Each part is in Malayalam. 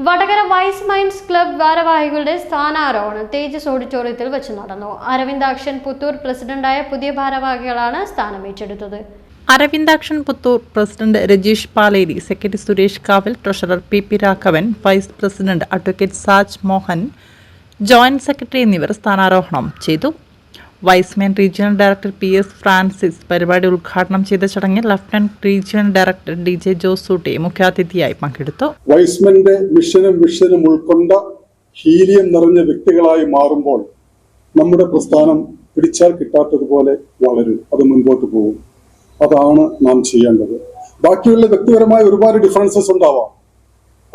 വടകര വൈസ് മൈൻഡ്സ് ക്ലബ് ഭാരവാഹികളുടെ സ്ഥാനാരോഹണം തേജസ് ഓഡിറ്റോറിയത്തിൽ വെച്ച് നടന്നു. അരവിന്ദാക്ഷൻ പുത്തൂർ പ്രസിഡന്റായ പുതിയ ഭാരവാഹികളാണ് സ്ഥാനം ഏറ്റെടുത്തത്. Aravindakshan Puthur president Rajeesh Paleri, secretary Suresh Kaval, treasurer P Raghavan, vice president advocate Saj Mohan, joint secretary എന്നിവർ സ്ഥാനാരോഹണം ചെയ്തു. Y's Men regional director PS Francis പരിപാടി ഉദ്ഘാടനം ചെയ്ത ചടങ്ങിൽ lieutenant regional director DJ Josootty മുഖ്യാതിഥിയായി പങ്കെടുത്തു. വൈസ്മാന്റെ മിഷനും ഉൾക്കൊണ്ട ഹീലിയം നിറഞ്ഞ വ്യക്തികളായി മാറുമ്പോൾ നമ്മുടെ പ്രസ്ഥാനം പിടിച്ചാൽ കിട്ടാത്തതുപോലെ വളരും, അത് മുൻപോട്ട് പോകും. അതാണ് നാം ചെയ്യേണ്ടത്. ബാക്കിയുള്ള വ്യക്തിപരമായ ഒരുപാട് ഡിഫറൻസസ് ഉണ്ടാവാം,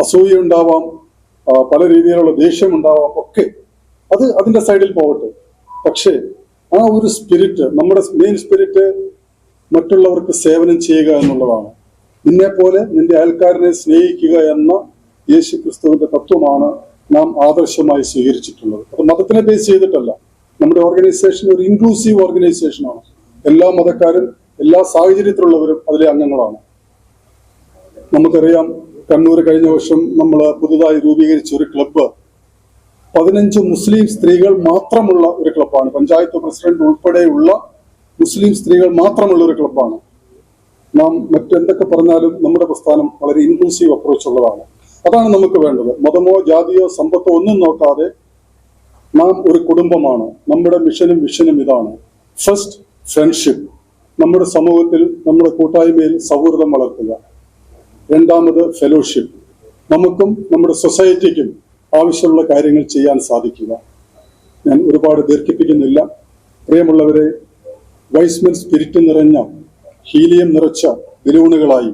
അസൂയ ഉണ്ടാവാം, പല രീതിയിലുള്ള ദേഷ്യം ഉണ്ടാവാം, ഒക്കെ അത് അതിന്റെ സൈഡിൽ പോകട്ടെ. പക്ഷേ ആ ഒരു സ്പിരിറ്റ്, നമ്മുടെ മെയിൻ സ്പിരിറ്റ് മറ്റുള്ളവർക്ക് സേവനം ചെയ്യുക എന്നുള്ളതാണ്. നിന്നെ പോലെ നിന്റെ അയൽക്കാരനെ സ്നേഹിക്കുക എന്ന യേശു ക്രിസ്തുവിന്റെ തത്വമാണ് നാം ആദർശമായി സ്വീകരിച്ചിട്ടുള്ളത്. അത് മതത്തിനെ ബേസ് ചെയ്തിട്ടല്ല. നമ്മുടെ ഓർഗനൈസേഷൻ ഒരു ഇൻക്ലൂസീവ് ഓർഗനൈസേഷനാണ്. എല്ലാ മതക്കാരും എല്ലാ സാഹചര്യത്തിലുള്ളവരും അതിലെ അംഗങ്ങളാണ്. നമുക്കറിയാം, കണ്ണൂർ കഴിഞ്ഞ വർഷം നമ്മൾ പുതുതായി രൂപീകരിച്ച ഒരു ക്ലബ്ബ് 15 മുസ്ലിം സ്ത്രീകൾ മാത്രമുള്ള ഒരു ക്ലബ്ബാണ്. പഞ്ചായത്ത് പ്രസിഡന്റ് ഉൾപ്പെടെയുള്ള മുസ്ലിം സ്ത്രീകൾ മാത്രമുള്ള ഒരു ക്ലബ്ബാണ്. നാം മറ്റെന്തൊക്കെ പറഞ്ഞാലും നമ്മുടെ പ്രസ്ഥാനം വളരെ ഇൻക്ലൂസീവ് അപ്രോച്ച് ഉള്ളതാണ്. അതാണ് നമുക്ക് വേണ്ടത്. മതമോ ജാതിയോ സമ്പത്തോ ഒന്നും നോക്കാതെ നാം ഒരു കുടുംബമാണ്. നമ്മുടെ മിഷനും വിഷനും ഇതാണ്. First, friendship. നമ്മുടെ സമൂഹത്തിൽ, നമ്മുടെ കൂട്ടായ്മയിൽ സൗഹൃദം വളർത്തുക. രണ്ടാമത്, ഫെലോഷിപ്പ്. നമുക്കും നമ്മുടെ സൊസൈറ്റിക്കും ആവശ്യമുള്ള കാര്യങ്ങൾ ചെയ്യാൻ സാധിക്കുക. ഞാൻ ഒരുപാട് ദീർഘിപ്പിക്കുന്നില്ല. പ്രിയമുള്ളവരെ, വൈസ്മെൻ സ്പിരിറ്റ് നിറഞ്ഞ ഹീലിയം നിറച്ച ബലൂണുകളായി